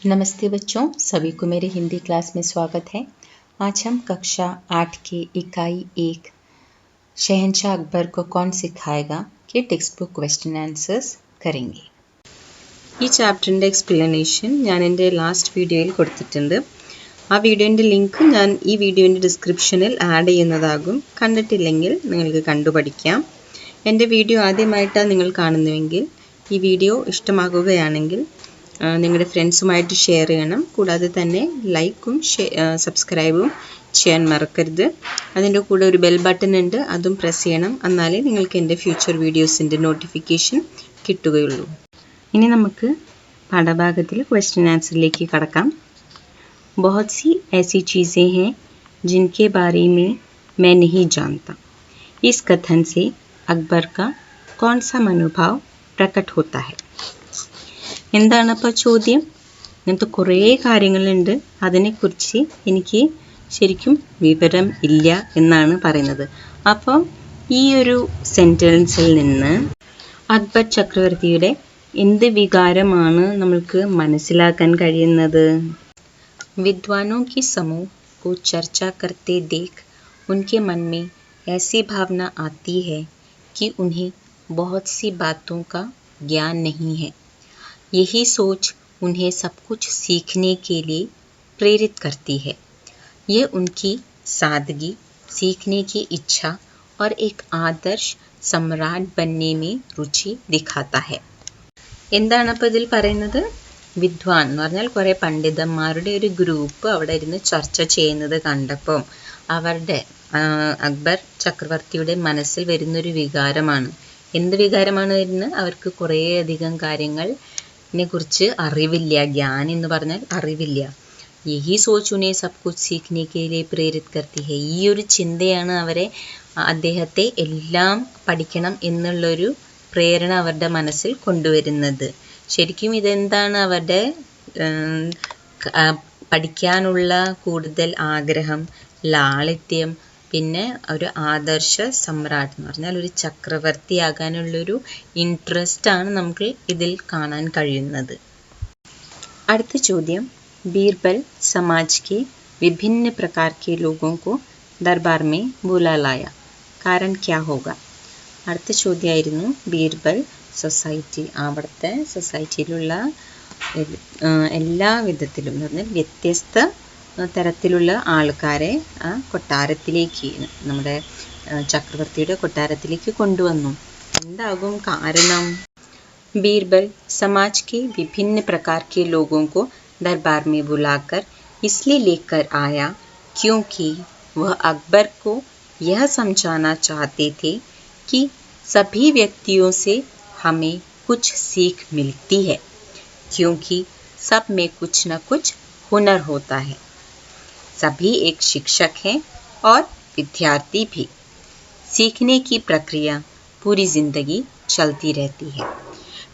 नमस्ते बच्चों, सभी को मेरे हिंदी क्लास में स्वागत है। आज हम कक्षा 8 के इकाई 1 शहंशाह अकबर को कौन सिखाएगा के ടെക്സ്റ്റ് ബുക്ക് ക്വസ്റ്റ്യൻ ആൻസേഴ്സ് കरेंगे। ഈ ചാപ്റ്ററിൻ്റെ എക്സ്പ്ലനേഷൻ ഞാൻ എൻ്റെ ലാസ്റ്റ് വീഡിയോയിൽ കൊടുത്തിട്ടുണ്ട്. ആ വീഡിയോൻ്റെ ലിങ്ക് ഞാൻ ഈ വീഡിയോൻ്റെ ഡിസ്ക്രിപ്ഷനിൽ ആഡ് ചെയ്യുന്നതാകും. കണ്ടിട്ടില്ലെങ്കിൽ നിങ്ങൾക്ക് കണ്ടുപഠിക്കാം. എൻ്റെ വീഡിയോ ആദ്യമായിട്ടാണ് നിങ്ങൾ കാണുന്നുവെങ്കിൽ ഈ വീഡിയോ ഇഷ്ടമാകുകയാണെങ്കിൽ നിങ്ങളുടെ ഫ്രണ്ട്സുമായിട്ട് ഷെയർ ചെയ്യണം. കൂടാതെ തന്നെ ലൈക്കും സബ്സ്ക്രൈബും ചെയ്യാൻ മറക്കരുത്. അതിൻ്റെ കൂടെ ഒരു ബെൽ ബട്ടൺ ഉണ്ട്, അതും പ്രസ് ചെയ്യണം. എന്നാലേ നിങ്ങൾക്ക് എൻ്റെ ഫ്യൂച്ചർ വീഡിയോസിൻ്റെ നോട്ടിഫിക്കേഷൻ കിട്ടുകയുള്ളൂ. ഇനി നമുക്ക് പാഠഭാഗത്തിൽ ക്വസ്റ്റ്യൻ ആൻസറിലേക്ക് കടക്കാം. बहुत सी ऐसी चीज़ें हैं जिनके बारे में मैं नहीं जानता. इस कथन से अकबर का कौन सा मनोभाव प्रकट होता है? എന്താണ് അപ്പോൾ ചോദ്യം? ഇങ്ങനത്തെ കുറേ കാര്യങ്ങളുണ്ട്, അതിനെക്കുറിച്ച് എനിക്ക് ശരിക്കും വിവരം ഇല്ല എന്നാണ് പറയുന്നത്. അപ്പോൾ ഈ ഒരു സെൻറ്റൻസിൽ നിന്ന് അക്ബർ ചക്രവർത്തിയുടെ എന്ത് വികാരമാണ് നമ്മൾക്ക് മനസ്സിലാക്കാൻ കഴിയുന്നത്? विद्वानों की समूह को चर्चा करते देख उनके मन में ऐसी भावना आती है कि उन्हें बहुत सी बातों का ज्ञान नहीं है. यही सोच उन्हें सब कुछ सीखने के लिए प्रेरित करती है. ये उनकी सादगी, सीखने की इच्छा और एक आदर्श सम्राट बनने में रुचि दिखाता है. എന്താണ് അപ്പോൾ ഇതിൽ പറയുന്നത്? വിദ്വാൻ എന്ന് പറഞ്ഞാൽ കുറേ പണ്ഡിതന്മാരുടെ ഒരു ഗ്രൂപ്പ് അവിടെ ഇരുന്ന് ചർച്ച ചെയ്യുന്നത് കണ്ടപ്പോൾ അവരുടെ അക്ബർ ചക്രവർത്തിയുടെ മനസ്സിൽ വരുന്നൊരു വികാരമാണ്. എന്ത് വികാരമാണ് വരുന്നത്? അവർക്ക് കുറേയധികം കാര്യങ്ങളിനെ കുറിച്ച് അറിവില്ല. ജ്ഞാൻ എന്ന് പറഞ്ഞാൽ അറിവില്ല. യഹി സോച്ചുനെ സബ് കുച്ച് സീഖ്നെ കെ ലിയെ പ്രേരിത് കർത്തി ഹെ. ഈ ഒരു ചിന്തയാണ് അവരെ അദ്ദേഹത്തെ എല്ലാം പഠിക്കണം എന്നുള്ളൊരു പ്രേരണ അവരുടെ മനസ്സിൽ കൊണ്ടുവരുന്നത്. ശരിക്കും ഇതെന്താണ്? അവരുടെ പഠിക്കാനുള്ള കൂടുതൽ ആഗ്രഹം, ലാളിത്യം, പിന്നെ ഒരു ആദർശ സമ്രാട്ട് എന്ന് പറഞ്ഞാൽ ഒരു ചക്രവർത്തിയാകാനുള്ളൊരു ഇൻട്രസ്റ്റാണ് നമുക്ക് ഇതിൽ കാണാൻ കഴിയുന്നത്. അടുത്ത ചോദ്യം, ബീർബൽ സമാജ് के विभिन्न प्रकार के लोगों को दरबार में बुला लाया, कारण क्या होगा? അടുത്ത ചോദ്യമായിരുന്നു ബീർബൽ സൊസൈറ്റി, അവിടുത്തെ സൊസൈറ്റിയിലുള്ള എല്ലാ വിധത്തിലും എന്ന് പറഞ്ഞാൽ വ്യത്യസ്ത തരത്തിലുള്ള ആൾക്കാരെ ആ കൊട്ടാരത്തിലേക്ക്, നമ്മുടെ ചക്രവർത്തിയുടെ കൊട്ടാരത്തിലേക്ക് കൊണ്ടുവന്നു. എന്താകും കാരണം? ബീർബൽ समाज के विभिन्न प्रकार के लोगों को दरबार में बुलाकर इसलिए लेकर आया क्योंकि वह अकबर को यह समझाना चाहते थे कि सभी व्यक्तियों से हमें कुछ सीख मिलती है, क्योंकि सब में कुछ न कुछ हुनर होता है. सभी एक शिक्षक हैं और विद्यार्थी भी. सीखने की प्रक्रिया पूरी ज़िंदगी चलती रहती है.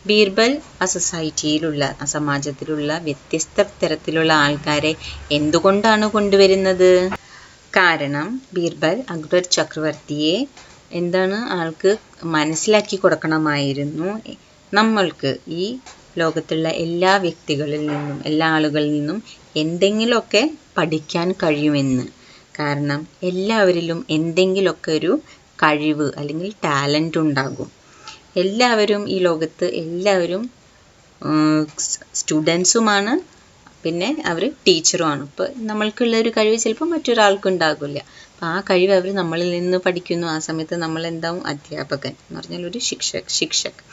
ബീർബൽ ആ സൊസൈറ്റിയിലുള്ള, ആ സമാജത്തിലുള്ള വ്യത്യസ്ത തരത്തിലുള്ള ആൾക്കാരെ എന്തുകൊണ്ടാണ് കൊണ്ടുവരുന്നത്? കാരണം ബീർബൽ അക്ബർ ചക്രവർത്തിയെ എന്താണ് ആൾക്ക് മനസ്സിലാക്കി കൊടുക്കണമായിരുന്നു. നമ്മൾക്ക് ഈ ലോകത്തുള്ള എല്ലാ വ്യക്തികളിൽ നിന്നും, എല്ലാ ആളുകളിൽ നിന്നും എന്തെങ്കിലുമൊക്കെ പഠിക്കാൻ കഴിയുമെന്ന്. കാരണം എല്ലാവരിലും എന്തെങ്കിലുമൊക്കെ ഒരു കഴിവ് അല്ലെങ്കിൽ ടാലൻ്റ് ഉണ്ടാകും. എല്ലാവരും ഈ ലോകത്ത് എല്ലാവരും സ്റ്റുഡൻസുമാണ്, പിന്നെ അവർ ടീച്ചറുമാണ്. ഇപ്പോൾ നമ്മൾക്കുള്ള ഒരു കഴിവ് ചിലപ്പോൾ മറ്റൊരാൾക്കുണ്ടാകില്ല. അപ്പോൾ ആ കഴിവ് അവർ നമ്മളിൽ നിന്ന് പഠിക്കുന്നു. ആ സമയത്ത് നമ്മളെന്താവും? അധ്യാപകൻ എന്ന് പറഞ്ഞാൽ ഒരു ശിക്ഷക്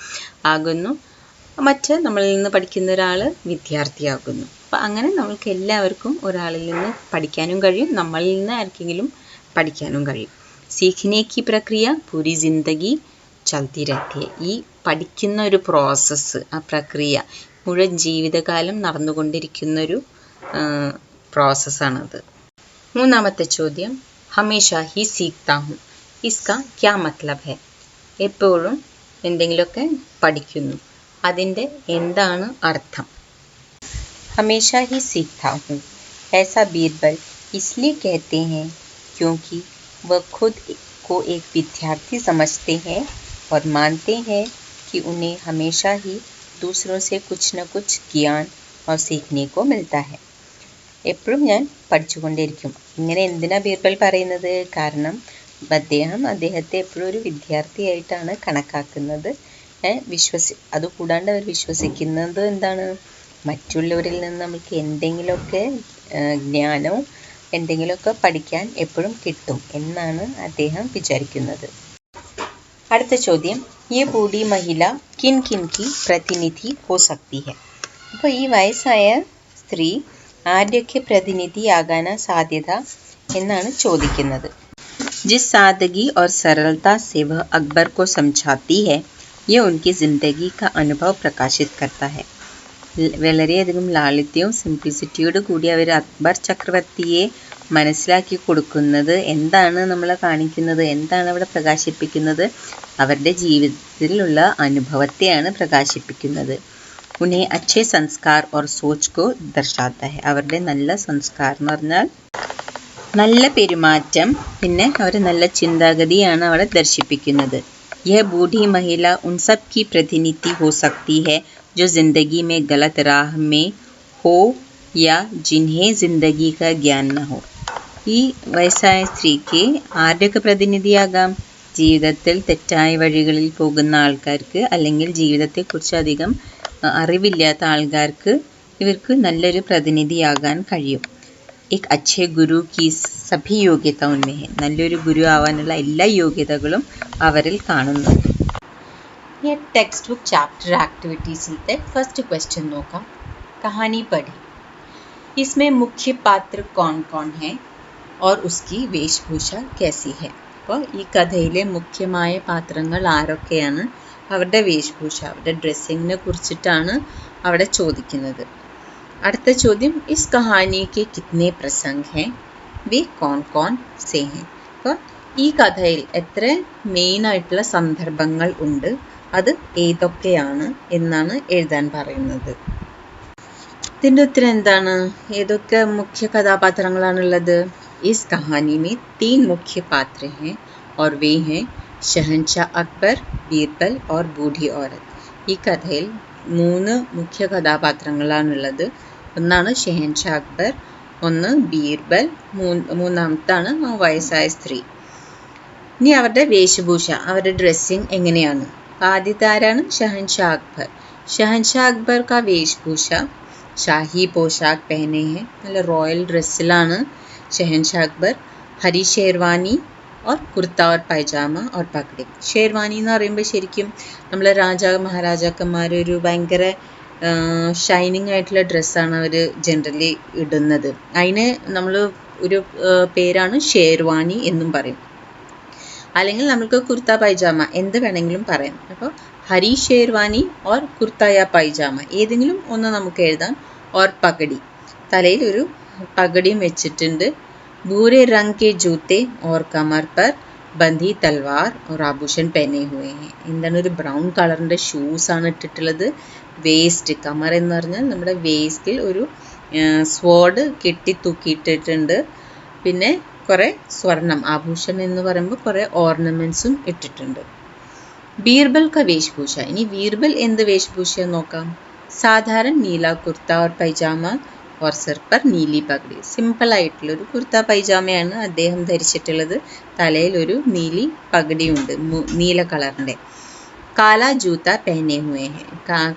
ആകുന്നു. മറ്റ് നമ്മളിൽ നിന്ന് പഠിക്കുന്ന ഒരാൾ വിദ്യാർത്ഥിയാകുന്നു. അപ്പോൾ അങ്ങനെ നമ്മൾക്ക് എല്ലാവർക്കും ഒരാളിൽ നിന്ന് പഠിക്കാനും കഴിയും, നമ്മളിൽ നിന്ന് ആർക്കെങ്കിലും പഠിക്കാനും കഴിയും. സീഖ്നെ കി പ്രക്രിയ പൂരി ജിന്ദഗി ചൽത്തി രഹത്തി ഹെ. ഈ പഠിക്കുന്ന ഒരു പ്രോസസ്സ്, ആ പ്രക്രിയ മുഴുവൻ ജീവിതകാലം നടന്നുകൊണ്ടിരിക്കുന്നൊരു പ്രോസസ്സാണത്. മൂന്നാമത്തെ ചോദ്യം, ഹമേഷാ ഹി സീഖ്താ ഹൂം, ഇസ്കാ ക്യാ മത്ലബ് ഹെ? എപ്പോഴും എന്തെങ്കിലുമൊക്കെ പഠിക്കുന്നു, അതിൻ്റെ എന്താണ് അർത്ഥം? ഹമേഷാ ഹി സീഖ്താ ഹൂം ऐसा बीरबल इसलिए कहते हैं क्योंकि वह खुद को एक विद्यार्थी समझते हैं और मानते हैं कि उन्हें हमेशा ही दूसरों से कुछ न कुछ ज्ञान और सीखने को मिलता है. എപ്പോഴും ഞാൻ പഠിച്ചുകൊണ്ടേയിരിക്കും. ഇങ്ങനെ എന്തിനാ ബീർബൽ പറയുന്നത്? കാരണം അദ്ദേഹത്തെ എപ്പോഴും ഒരു വിദ്യാർത്ഥിയായിട്ടാണ് കണക്കാക്കുന്നത്. അതുകൂടാണ്ട് അവർ വിശ്വസിക്കുന്നത് എന്താണ്? മറ്റുള്ളവരിൽ നിന്ന് നമുക്ക് എന്തെങ്കിലുമൊക്കെ ജ്ഞാനവും എന്തെങ്കിലുമൊക്കെ പഠിക്കാൻ എപ്പോഴും കിട്ടും എന്നാണ് അദ്ദേഹം വിചാരിക്കുന്നത്. അടുത്ത ചോദ്യം, ये बूढ़ी महिला किन किन की प्रतिनिधि हो सकती है? അപ്പോൾ ഈ വയസ്സായ സ്ത്രീ ആരുടെയൊക്കെ പ്രതിനിധിയാകാനാ സാധ്യത എന്നാണ് ചോദിക്കുന്നത്. जिस सादगी और सरलता से वह अकबर को समझाती है, यह उनकी ज़िंदगी का अनुभव प्रकाशित करता है. വളരെയധികം ലാളിത്യവും സിംപ്ലിസിറ്റിയോട് കൂടി അവർ അക്ബർ ചക്രവർത്തിയെ മനസ്സിലാക്കി കൊടുക്കുന്നത് എന്താണ് നമ്മളെ കാണിക്കുന്നത്? എന്താണ് അവിടെ പ്രകാശിപ്പിക്കുന്നത്? അവരുടെ ജീവിതത്തിലുള്ള അനുഭവത്തെയാണ് പ്രകാശിപ്പിക്കുന്നത്. ഉन्हें अच्छे संस्कार और सोच को दर्शाता है. അവരുടെ നല്ല സംസ്കാരം എന്ന് പറഞ്ഞാൽ നല്ല പെരുമാറ്റം, പിന്നെ അവരുടെ നല്ല ചിന്താഗതിയാണ് അവിടെ ദർശിപ്പിക്കുന്നത്. यह बूढ़ी महिला उन सब की प्रतिनिधि हो सकती है जो जिंदगी में गलत राह में हो या जिन्हें जिंदगी का ज्ञान न हो. ഈ വയസ്സായ സ്ത്രീക്ക് ആരുടെയൊക്കെ പ്രതിനിധിയാകാം? ജീവിതത്തിൽ തെറ്റായ വഴികളിൽ പോകുന്ന ആൾക്കാർക്ക്, അല്ലെങ്കിൽ ജീവിതത്തെക്കുറിച്ച് അധികം അറിവില്ലാത്ത ആൾക്കാർക്ക് ഇവർക്ക് നല്ലൊരു പ്രതിനിധിയാകാൻ കഴിയും. एक अच्छे गुरु की सभी योग्यता उनमें है. നല്ലൊരു ഗുരു ആവാനുള്ള എല്ലാ യോഗ്യതകളും അവരിൽ കാണുന്നുണ്ട്. ये टेक्स्ट बुक चैप्टर एक्टिविटीസിലത്തെ ഫസ്റ്റ് ക്വസ്റ്റ്യൻ നോക്കാം. कहानी पढ़ी. इसमें मुख्य पात्र कौन कौन है और उसकी वेशभूषा कैसी है? അപ്പോൾ ഈ കഥയിലെ മുഖ്യമായ പാത്രങ്ങൾ ആരൊക്കെയാണ്, അവരുടെ വേഷഭൂഷ, അവരുടെ ഡ്രസ്സിങ്ങിനെ കുറിച്ചിട്ടാണ് അവിടെ ചോദിക്കുന്നത്. അടുത്ത ചോദ്യം, इस कहानी के कितने प्रसंग हैं? वे कौन कौन से हैं? അപ്പോൾ ഈ കഥയിൽ എത്ര മെയിൻ ആയിട്ടുള്ള സന്ദർഭങ്ങൾ ഉണ്ട്, അത് ഏതൊക്കെയാണ് എന്നാണ് എഴുതാൻ പറയുന്നത്. ഇതിൻ്റെ ഉത്തരം എന്താണ്? ഏതൊക്കെ മുഖ്യ കഥാപാത്രങ്ങളാണുള്ളത്? इस कहानी में 3 मुख्य पात्र हैं और वे हैं शहंशाह अकबर, ബീർബൽ और बूढ़ी औरत. ഈ കഥയിൽ 3 മുഖ്യ കഥാപാത്രങ്ങളാണുള്ളത്. ഒന്നാണ് ഷെഹൻഷാ അക്ബർ, ഒന്ന് ബീർബൽ, മൂന്നാമത്താണ് ആ വയസ്സായ സ്ത്രീ. ഇനി അവരുടെ വേഷഭൂഷ, അവരുടെ ഡ്രസ്സിങ് എങ്ങനെയാണ്? ആദ്യത്തെ ആരാണ്? ഷഹൻഷാ അക്ബർ. ഷഹൻഷാ അക്ബർ കാ വേഷഭൂഷ ഷാഹി പോഷാക്ക് പെഹനെ ഹെ. നല്ല റോയൽ ഡ്രസ്സിലാണ് ഷഹൻഷാ അക്ബർ. ഹരി ഷേർവാനി और കുർത്ത और പൈജാമ और പഗ്ഡി. ഷേർവാനി എന്ന് പറയുമ്പോൾ ശരിക്കും നമ്മൾ മഹാരാജാക്കന്മാർ ഒരു ഭയങ്കര ഷൈനിങ് ആയിട്ടുള്ള ഡ്രസ്സാണ് അവർ ജനറലി ഇടുന്നത്. അതിന് നമ്മൾ ഒരു പേരാണ് ഷേർവാനി എന്നും പറയും. അല്ലെങ്കിൽ നമുക്ക് കുർത്ത പൈജാമ എന്ത് വേണമെങ്കിലും പറയാം. അപ്പോൾ ഹരി ഷേർവാനി ഓർ കുർത്തയ പൈജാമ ഏതെങ്കിലും ഒന്ന് നമുക്ക് എഴുതാം. ഓർ പഗടി, തലയിൽ ഒരു പഗടിയും വെച്ചിട്ടുണ്ട്. भूरे रंग के जूते और कमर पर बंधी तलवार और आभूषण पहने हुए हैं. എന്താണ്? ഒരു ബ്രൗൺ കളറിൻ്റെ ഷൂസാണ് ഇട്ടിട്ടുള്ളത്. വേസ്റ്റ്, കമർ എന്ന് പറഞ്ഞാൽ നമ്മുടെ വേസ്റ്റിൽ ഒരു സ്വോർഡ് കെട്ടി തൂക്കിയിട്ടിട്ടുണ്ട്. പിന്നെ കുറേ സ്വർണം, ആഭൂഷണം എന്ന് പറയുമ്പോൾ കുറേ ഓർണമെൻറ്റ്സും ഇട്ടിട്ടുണ്ട്. ബീർബൽ ക വേഷഭൂഷ. ഇനി ബീർബൽ എന്ത് വേഷഭൂഷ നോക്കാം. സാധാരണ നീല കുർത്ത और പൈജാമ और सिर पर നീലി പഗ്ഡി. സിമ്പിളായിട്ടുള്ളൊരു കുർത്ത പൈജാമയാണ് അദ്ദേഹം ധരിച്ചിട്ടുള്ളത്. തലയിൽ ഒരു നീലി പഗ്ഡിയുണ്ട്, നീല കളറിൻ്റെ. കാല ജൂത്ത പെഹനെ ഹുവേ ഹെ.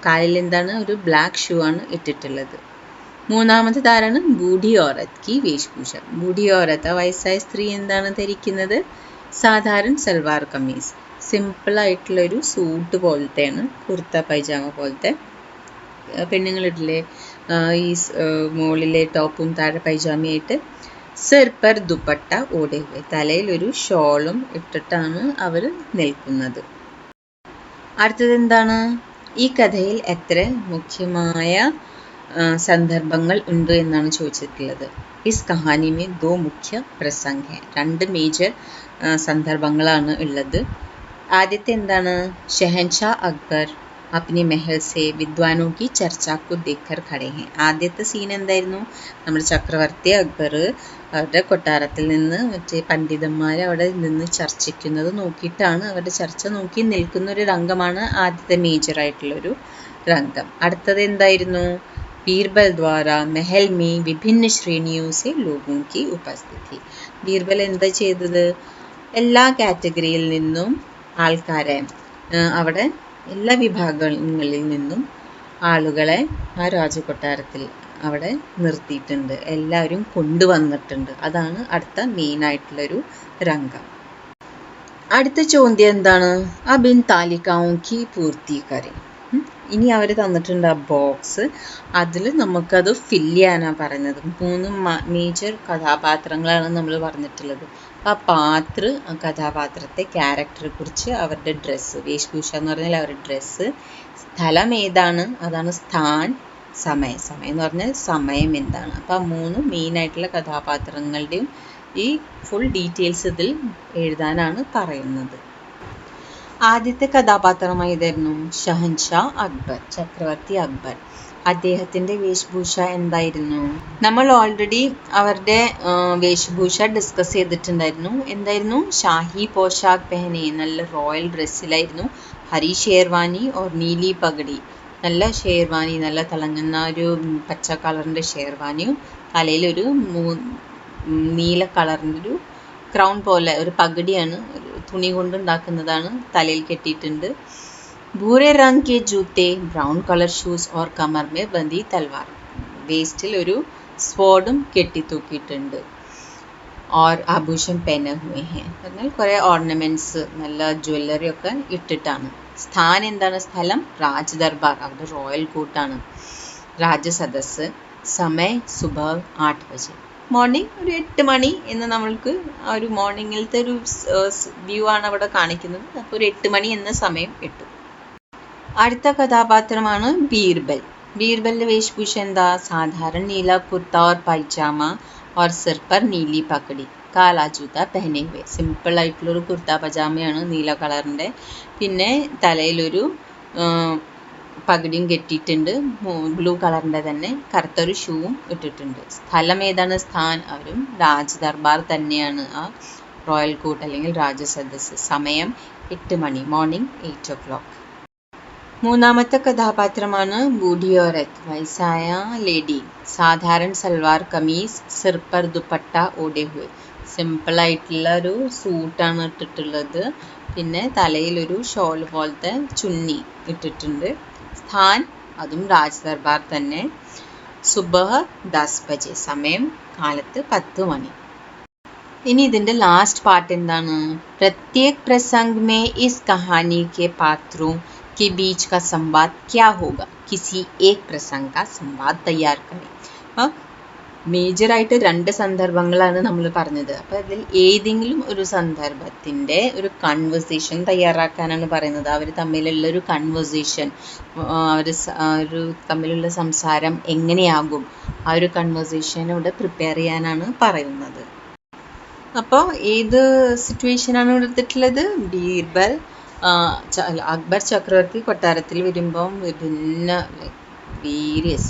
കാലിൽ എന്താണ്? ഒരു ബ്ലാക്ക് ഷൂ ആണ് ഇട്ടിട്ടുള്ളത്. മൂന്നാമത്തെ ആരാണ്? ബൂഢി ഓറത്ത് കി വേഷഭൂഷ. ബൂഢി ഓറത്ത്, വയസ്സായ സ്ത്രീ എന്താണ് ധരിക്കുന്നത്? സാധാരണ സൽവാർ കമീസ്, സിമ്പിളായിട്ടുള്ളൊരു സൂട്ട് പോലത്തെയാണ്, കുർത്ത പൈജാമ പോലത്തെ. പെണ്ണുങ്ങളിട്ടില്ലേ ഈ മുകളിലെ ടോപ്പും താഴെ പൈജാമയായിട്ട്. സിർ പർ ദുപ്പട്ട ഓടെ ഹുവേ. തലയിൽ ഒരു ഷോളും ഇട്ടിട്ടാണ് അവർ നിൽക്കുന്നത്. അടുത്തത് എന്താണ്? ഈ കഥയിൽ എത്ര മുഖ്യമായ സന്ദർഭങ്ങൾ ഉണ്ട് എന്നാണ് ചോദിച്ചിട്ടുള്ളത്. ഇസ് കഹാനി മേ 2 മുഖ്യ പ്രസംഗ് ഹെ. 2 മേജർ സന്ദർഭങ്ങളാണ് ഉള്ളത്. ആദ്യത്തെ എന്താണ്? ഷെഹൻഷാ അക്ബർ अपने महल से विद्वानों की चर्चा को देखकर खड़े हैं. ആദ്യത്തെ സീൻ എന്തായിരുന്നു? നമ്മുടെ ചക്രവർത്തി അക്ബർ അവരുടെ കൊട്ടാരത്തിൽ നിന്ന് മറ്റേ പണ്ഡിതന്മാർ അവിടെ നിന്ന് ചർച്ചിക്കുന്നത് നോക്കിയിട്ടാണ്, അവരുടെ ചർച്ച നോക്കി നിൽക്കുന്ന ഒരു രംഗമാണ് ആദ്യത്തെ മേജറായിട്ടുള്ളൊരു രംഗം. അടുത്തത് എന്തായിരുന്നു? बीरबल द्वारा महल में विभिन्न श्रेणियों से लोगों की उपस्थिति. ബീർബൽ എന്താ ചെയ്തത്? എല്ലാ കാറ്റഗറിയിൽ നിന്നും ആൾക്കാരെ, അവിടെ എല്ലാ വിഭാഗങ്ങളിൽ നിന്നും ആളുകളെ ആ രാജകൊട്ടാരത്തിൽ അവിടെ നിർത്തിയിട്ടുണ്ട്. എല്ലാവരും കൊണ്ടുവന്നിട്ടുണ്ട്. അതാണ് അടുത്ത മെയിനായിട്ടുള്ളൊരു രംഗം. അടുത്ത ചോദ്യം എന്താണ്? അബ് ഇൻ താലികാओं की पूर्ति करें. ഇനി അവർ തന്നിട്ടുണ്ട് ആ ബോക്സ്, അതിൽ നമുക്കത് ഫില്ല് ചെയ്യാനാണ് പറയുന്നത്. 3 മേജർ കഥാപാത്രങ്ങളാണ് നമ്മൾ പറഞ്ഞിട്ടുള്ളത്. ആ കഥാപാത്രത്തെ, ക്യാരക്ടറെ കുറിച്ച്, അവരുടെ ഡ്രസ്സ്, വേഷഭൂഷ എന്ന് പറഞ്ഞാൽ അവരുടെ ഡ്രസ്സ്, സ്ഥലം ഏതാണ്, അതാണ് സ്ഥാൻ, സമയം എന്ന് പറഞ്ഞാൽ സമയം എന്താണ്. അപ്പോൾ ആ 3 മെയിനായിട്ടുള്ള കഥാപാത്രങ്ങളുടെയും ഈ ഫുൾ ഡീറ്റെയിൽസ് ഇതിൽ എഴുതാനാണ് പറയുന്നത്. ആദ്യത്തെ കഥാപാത്രമായി ഇതായിരുന്നു ഷഹൻഷാ അക്ബർ, ചക്രവർത്തി അക്ബർ. അദ്ദേഹത്തിൻ്റെ വേഷഭൂഷ എന്തായിരുന്നു? നമ്മൾ ഓൾറെഡി അവരുടെ വേഷഭൂഷ ഡിസ്കസ് ചെയ്തിട്ടുണ്ടായിരുന്നു. എന്തായിരുന്നു? ഷാഹി പോഷാക് പെഹനെ, നല്ല റോയൽ ഡ്രസ്സിലായിരുന്നു. ഹരി ഷേർവാനി ഓർ നീലി പഗടി, നല്ല ഷേർവാനി, നല്ല തിളങ്ങുന്ന ഒരു പച്ച കളറിൻ്റെ ഷേർവാനിയും തലയിലൊരു നീല കളറിൻ്റെ ഒരു ക്രൗൺ പോലെ ഒരു പഗടിയാണ്, ഒരു തുണി കൊണ്ടുണ്ടാക്കുന്നതാണ്, തലയിൽ കെട്ടിയിട്ടുണ്ട്. ഭൂരെ രംഗ് കെ ജൂത്തെ, ബ്രൗൺ കളർ ഷൂസ് ഓർ കമർ മേ ബന്ദി തൽവാർ, വേസ്റ്റിൽ ഒരു സ്വോർഡും കെട്ടിത്തൂക്കിയിട്ടുണ്ട്. ഓർ ആഭൂഷൺ പെഹനെ ഹുए हैं, എന്നാൽ കുറേ ഓർണമെൻറ്റ്സ്, നല്ല ജ്വല്ലറി ഒക്കെ ഇട്ടിട്ടാണ്. സ്ഥാൻ എന്താണ്? സ്ഥലം രാജ് ദർബാർ, അവരുടെ റോയൽ കോർട്ടാണ്. രാജസദസ്, സമയം സുബഹ് 8 ബജെ, മോർണിംഗ് ഒരു 8 മണി എന്ന് നമ്മൾക്ക് ആ ഒരു മോർണിംഗിലത്തെ ഒരു വ്യൂ ആണ് അവിടെ കാണിക്കുന്നത്. അപ്പോൾ ഒരു 8 മണി എന്ന സമയം ഇട്ടു. അടുത്ത കഥാപാത്രമാണ് ബീർബൽ. ബീർബലിൻ്റെ വേഷഭൂഷ എന്താ? സാധാരണ നീല കുർത്ത ഓർ പൈജാമ ഓർ സിർ പർ നീലി പക്കടി, കാലാ ജൂത പെഹനെ ഹുए, സിമ്പിളായിട്ടുള്ളൊരു കുർത്ത പജാമയാണ് നീല കളറിൻ്റെ. പിന്നെ തലയിലൊരു പകടിയും കെട്ടിയിട്ടുണ്ട്, ബ്ലൂ കളറിൻ്റെ തന്നെ, കറുത്തൊരു ഷൂവും ഇട്ടിട്ടുണ്ട്. സ്ഥലം ഏതാണ്? സ്ഥാൻ, അവരും രാജ് ദർബാർ തന്നെയാണ്, ആ റോയൽ കോർട്ട് അല്ലെങ്കിൽ രാജസദസ്. സമയം 8 മണി, മോർണിംഗ് 8 o'clock. മൂന്നാമത്തെ കഥാപാത്രമാണ് ബൂഢി ഔറത്ത്, വയസ്സായ ലേഡി. സാധാരണ സൽവാർ കമീസ്, സിർ പർ ദുപ്പട്ട ഓടെ ഹുए, സിമ്പിളായിട്ടുള്ള ഒരു സൂട്ടാണ് ഇട്ടിട്ടുള്ളത്. പിന്നെ തലയിലൊരു ഷോൾ പോലത്തെ ചുന്നി ഇട്ടിട്ടുണ്ട്. സ്ഥാൻ, അതും രാജ് ദർബാർ തന്നെ. സുബഹ് 10 ബജെ, സമയം കാലത്ത് 10 മണി. ഇനി ഇതിൻ്റെ ലാസ്റ്റ് പാർട്ട് എന്താണ്? പ്രത്യേക് പ്രസംഗ് മേ ഇസ് കഹാനി കെ പാത്രോं के बीच का संवाद क्या होगा, किसी एक प्रसंग का संवाद तैयार करें. മേജറായിട്ട് 2 സന്ദർഭങ്ങളാണ് നമ്മൾ പറഞ്ഞത്. അപ്പോൾ അതിൽ ഏതെങ്കിലും ഒരു സന്ദർഭത്തിൻ്റെ ഒരു കൺവേഴ്സേഷൻ തയ്യാറാക്കാനാണ് പറയുന്നത്. അവർ തമ്മിലുള്ള ഒരു കൺവേഴ്സേഷൻ, ഒരു തമ്മിലുള്ള സംസാരം എങ്ങനെയാകും, ആ ഒരു കൺവേഴ്സേഷൻ ഇവിടെ പ്രിപ്പയർ ചെയ്യാനാണ് പറയുന്നത്. അപ്പോൾ ഏത് സിറ്റുവേഷനാണ് എടുത്തിട്ടുള്ളത്? ബീർബൽ അക്ബർ ചക്രവർത്തി കൊട്ടാരത്തിൽ വരുമ്പം വിഭിന്ന വേരിയസ്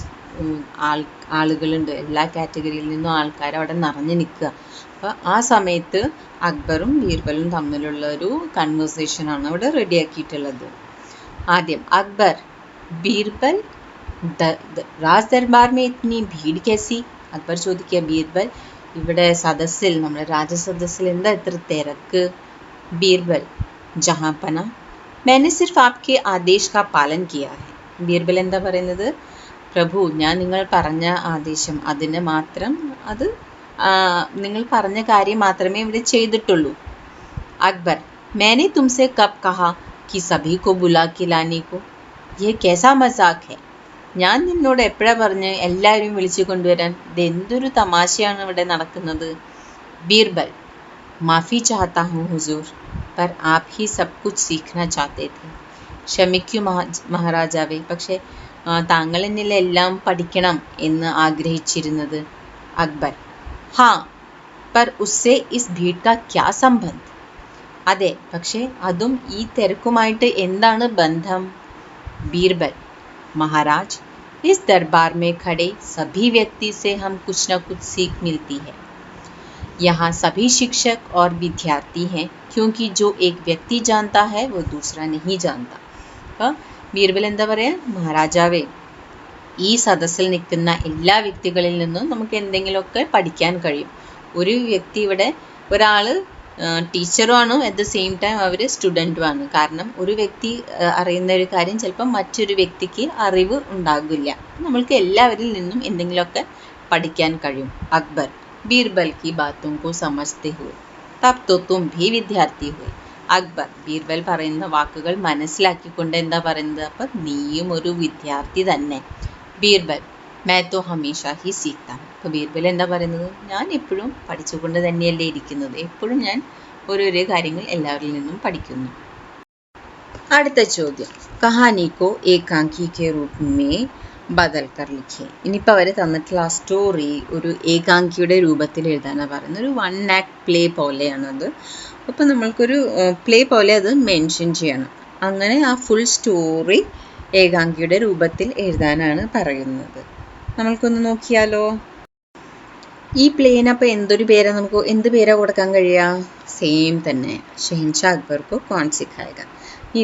ആളുകളുണ്ട്, എല്ലാ കാറ്റഗറിയിൽ നിന്നും ആൾക്കാർ അവിടെ നിറഞ്ഞു നിൽക്കുക. അപ്പോൾ ആ സമയത്ത് അക്ബറും ബീർബലും തമ്മിലുള്ള ഒരു കൺവേഴ്സേഷനാണ് ഇവിടെ റെഡിയാക്കിയിട്ടുള്ളത്. ആദ്യം അക്ബർ, ബീർബൽ രാജ് ദർബാർ മേ ഇത്നി ഭീഡ് കേസി. അക്ബർ ചോദിക്കുക, ബീർബൽ ഇവിടെ സദസ്സിൽ, നമ്മുടെ രാജസദസ്സിൽ എന്താ ഇത്ര തിരക്ക്? ബീർബൽ, ജഹാं പനാ मैंने सिर्फ आपके आदेश का पालन किया है. ബീർബൽ എന്താ പറയുന്നത്? പ്രഭു, ഞാൻ നിങ്ങൾ പറഞ്ഞ ആദേശം, അതിന് മാത്രം, അത് നിങ്ങൾ പറഞ്ഞ കാര്യം മാത്രമേ ഇവിടെ ചെയ്തിട്ടുള്ളൂ. അക്ബർ, मैंने तुमसे कब कहा कि सभी को बुला के लाने को, ये कैसा मजाक है. ഞാൻ നിന്നോട് എപ്പോഴാ പറഞ്ഞ് എല്ലാവരും വിളിച്ചു കൊണ്ടുവരാൻ? ഇതെന്തൊരു തമാശയാണ് ഇവിടെ നടക്കുന്നത്. ബീർബൽ, മാഫി ചാഹത്താ ഹൂँ हुजूर, पर आप ही सब कुछ सीखना चाहते थे. ക്ഷമിക്കൂ മഹാരാജാവേ, പക്ഷേ താങ്കൾ എന്നിൽ എല്ലാം പഠിക്കണം എന്ന് ആഗ്രഹിച്ചിരുന്നത്. അക്ബർ, ഹാ पर उससे इस भीड़ का क्या संबंध. അതെ, പക്ഷേ അതും ഈ തിരക്കുമായിട്ട് എന്താണ് ബന്ധം? ബീർബൽ, महाराज, इस दरबार में खड़े सभी व्यक्ति से हम कुछ न कुछ सीख मिलती है. यहाँ सभी शिक्षक और विद्यार्थी हैं, क्योंकि जो एक व्यक्ति जानता है वो दूसरा नहीं जानता. അപ്പോൾ ബീർബൽ എന്താ പറയുക? മഹാരാജാവേ, ഈ സദസ്സിൽ നിൽക്കുന്ന എല്ലാ വ്യക്തികളിൽ നിന്നും നമുക്ക് എന്തെങ്കിലുമൊക്കെ പഠിക്കാൻ കഴിയും. ഒരു വ്യക്തി ഇവിടെ ഒരാൾ ടീച്ചറുമാണ്, അറ്റ് ദ സെയിം ടൈം അവർ സ്റ്റുഡൻറ്റുമാണ്. കാരണം ഒരു വ്യക്തി അറിയുന്ന ഒരു കാര്യം ചിലപ്പം മറ്റൊരു വ്യക്തിക്ക് അറിവ് ഉണ്ടാകില്ല. നമ്മൾക്ക് എല്ലാവരിൽ നിന്നും എന്തെങ്കിലുമൊക്കെ പഠിക്കാൻ കഴിയും. അക്ബർ ബീർബൽ की बातों को समझते हुए तब तो तुम भी विद्यार्थी हुए. അക്ബർ ബീർബൽ പറയുന്ന വാക്കുകൾ മനസ്സിലാക്കിക്കൊണ്ട് എന്താ പറയുന്നത്? അപ്പം നീയും ഒരു വിദ്യാർത്ഥി തന്നെ. ബീർബൽ मैं तो हमेशा ही सीखता हूँ. അപ്പോൾ ബീർബൽ എന്താ പറയുന്നത്? ഞാൻ എപ്പോഴും പഠിച്ചുകൊണ്ട് തന്നെയല്ലേ ഇരിക്കുന്നത്, എപ്പോഴും ഞാൻ ഓരോരോ കാര്യങ്ങൾ എല്ലാവരിൽ നിന്നും പഠിക്കുന്നു. അടുത്ത ചോദ്യം, കഹാനി കോ ഏകാംകി കെ റൂപ് മേ ബദൽ കർ ലിഖിയെ. ഇനിയിപ്പോൾ അവർ തന്നിട്ടുള്ള ആ സ്റ്റോറി ഒരു ഏകാംകിയുടെ രൂപത്തിൽ എഴുതാനാണ് പറയുന്നത്. ഒരു 1 ആക്ട് പ്ലേ പോലെയാണത്. അപ്പോൾ നമ്മൾക്കൊരു പ്ലേ പോലെ അത് മെൻഷൻ ചെയ്യണം. അങ്ങനെ ആ ഫുൾ സ്റ്റോറി ഏകാംകിയുടെ രൂപത്തിൽ എഴുതാനാണ് പറയുന്നത്. നമ്മൾക്കൊന്ന് നോക്കിയാലോ. ഈ പ്ലേനപ്പോൾ എന്ത് പേരാ കൊടുക്കാൻ കഴിയുക? സെയിം തന്നെ, ഷെഹൻഷാ അക്ബർക്കോ കോൺ സിഖായക.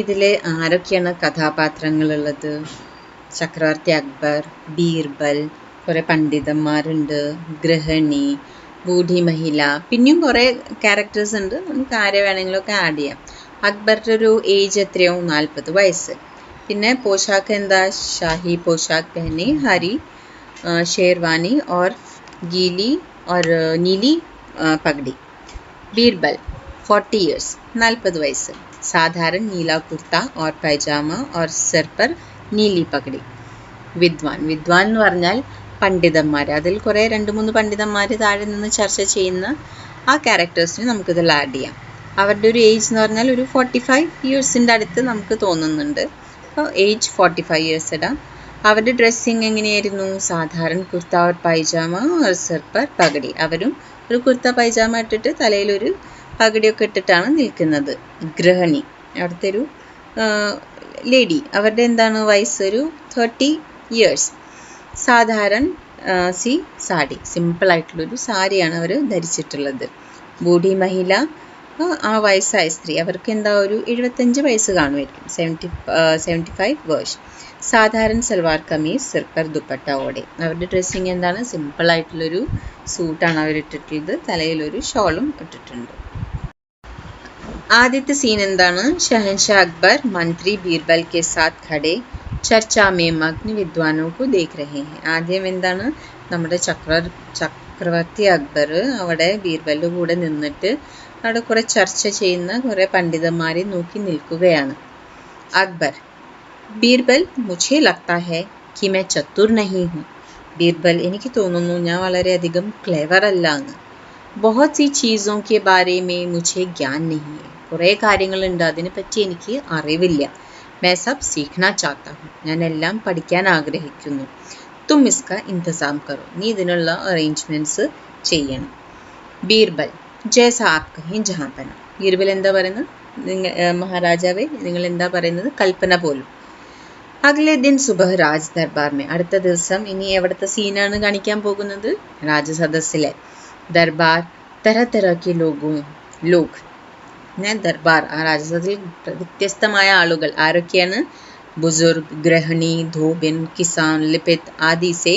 ഇതിൽ ആരൊക്കെയാണ് കഥാപാത്രങ്ങളുള്ളത്? ചക്രവർത്തി അക്ബർ, ബീർബൽ, കുറേ പണ്ഡിതന്മാരുണ്ട്, ഗൃഹിണി, ബൂഢി മഹിള, പിന്നെയും കുറേ ക്യാരക്ടേഴ്സ് ഉണ്ട്. നമുക്ക് ആരെ വേണമെങ്കിലുമൊക്കെ ആഡ് ചെയ്യാം. അക്ബറിൻ്റെ ഒരു ഏജ് എത്രയോ? 40 വയസ്സ്. പിന്നെ പോഷാക്ക് എന്താ? ഷാഹി പോഷാക്ക് പെഹനി, ഹരി शेरवानी और गीली और नीली पगड़ी. बीरबल 40 years 40 വയസ്സ്. സാധാരണ നീല കുർത്ത और पैजामा और सिर पर नीली पगड़ी. വിദ്വാൻ എന്ന് പറഞ്ഞാൽ പണ്ഡിതന്മാർ. അതിൽ കുറേ 2-3 പണ്ഡിതന്മാർ താഴെ നിന്ന് ചർച്ച ചെയ്യുന്ന ആ ക്യാരക്ടേഴ്സിന് നമുക്കിതിൽ ആഡ് ചെയ്യാം. അവരുടെ ഒരു ഏജ് എന്ന് പറഞ്ഞാൽ ഒരു 45 ഇയേഴ്സിൻ്റെ അടുത്ത് നമുക്ക് തോന്നുന്നുണ്ട്. അപ്പോൾ ഏജ് 45 ഇയേഴ്സ് ഇടാം. അവരുടെ ഡ്രസ്സിങ് എങ്ങനെയായിരുന്നു? സാധാരണ കുർത്ത और പൈജാമ और सिर पर പഗടി. അവരും ഒരു കുർത്ത പൈജാമ ഇട്ടിട്ട് തലയിലൊരു പഗടിയൊക്കെ ഇട്ടിട്ടാണ് നിൽക്കുന്നത്. ഗൃഹിണി അവിടുത്തെ ഒരു ലേഡി, അവരുടെ എന്താണ് വയസ്സ്? ഒരു 30 ഇയേഴ്സ്. സാധാരണ സാരി, സിമ്പിളായിട്ടുള്ളൊരു സാരിയാണ് അവർ ധരിച്ചിട്ടുള്ളത്. ബൂഢി മഹിള ആ വയസ്സായ സ്ത്രീ, അവർക്ക് എന്താ ഒരു 75 വയസ്സ് കാണുമായിരിക്കും. 75 വേഴ്സ്. സാധാരണ സൽവാർ കമീസ്, സിർ പർ ദുപ്പട്ട ഓടെ. അവരുടെ ഡ്രസ്സിങ് എന്താണ്? സിമ്പിളായിട്ടുള്ളൊരു സൂട്ടാണ് അവരിട്ടിട്ടുള്ളത്, തലയിലൊരു ഷോളും ഇട്ടിട്ടുണ്ട്. ആദ്യത്തെ സീൻ എന്താണ്? ഷഹൻഷാ അക്ബർ മന്ത്രി ബീർബൽ കെ സാത്ത് ഖഡേ ചർച്ചാ മേ മഗ്ന വിദ്വാനോ കോ ദേഖ് രഹേ ഹൈ. ആദ്യം എന്താണ്? നമ്മുടെ ചക്രവർത്തി അക്ബർ അവിടെ ബീർബലിൻ്റെ കൂടെ നിന്നിട്ട് അവിടെ കുറേ ചർച്ച ചെയ്യുന്ന കുറേ പണ്ഡിതന്മാരെ നോക്കി നിൽക്കുകയാണ്. അക്ബർ ബീർബൽ മുझे लगता है कि मैं चतुर नहीं हूँ. ബീർബൽ എനിക്ക് തോന്നുന്നു ഞാൻ വളരെയധികം ക്ലെവർ അല്ല എന്ന്. बहुत सी चीज़ों के बारे में मुझे ज्ञान नहीं है. കുറേ കാര്യങ്ങളുണ്ട്, അതിനെപ്പറ്റി എനിക്ക് അറിവില്ല. मैं सब सीखना चाहता हूँ. ഞാൻ എല്ലാം പഠിക്കാൻ ആഗ്രഹിക്കുന്നു. तुम इसका इंतज़ाम करो. നീ ഇതിനുള്ള അറേഞ്ച്മെൻറ്റ്സ് ചെയ്യണം. ബീർബൽ ജैसा आप कहें जहाँ पना. ബീർബൽ എന്താ പറയുന്നത്? മഹാരാജാവേ നിങ്ങൾ എന്താ പറയുന്നത്? കൽപ്പന പോലും. അഗ്ലേ ദിൻ സുബഹ് രാജ് ദർബാർ മേ. അടുത്ത ദിവസം ഇനി എവിടുത്തെ സീനാണ് കാണിക്കാൻ പോകുന്നത്? രാജസദസ്സിലെ. ദർബാർ തര തരക്ക് ലോഗ്. ദർബാർ ആ രാജസദസ്സിൽ വ്യത്യസ്തമായ ആളുകൾ. ആരൊക്കെയാണ്? ബുസുർഗ്, ഗൃഹിണി, ധോബിൻ, കിസാൻ, ലിപിത് ആദി സെ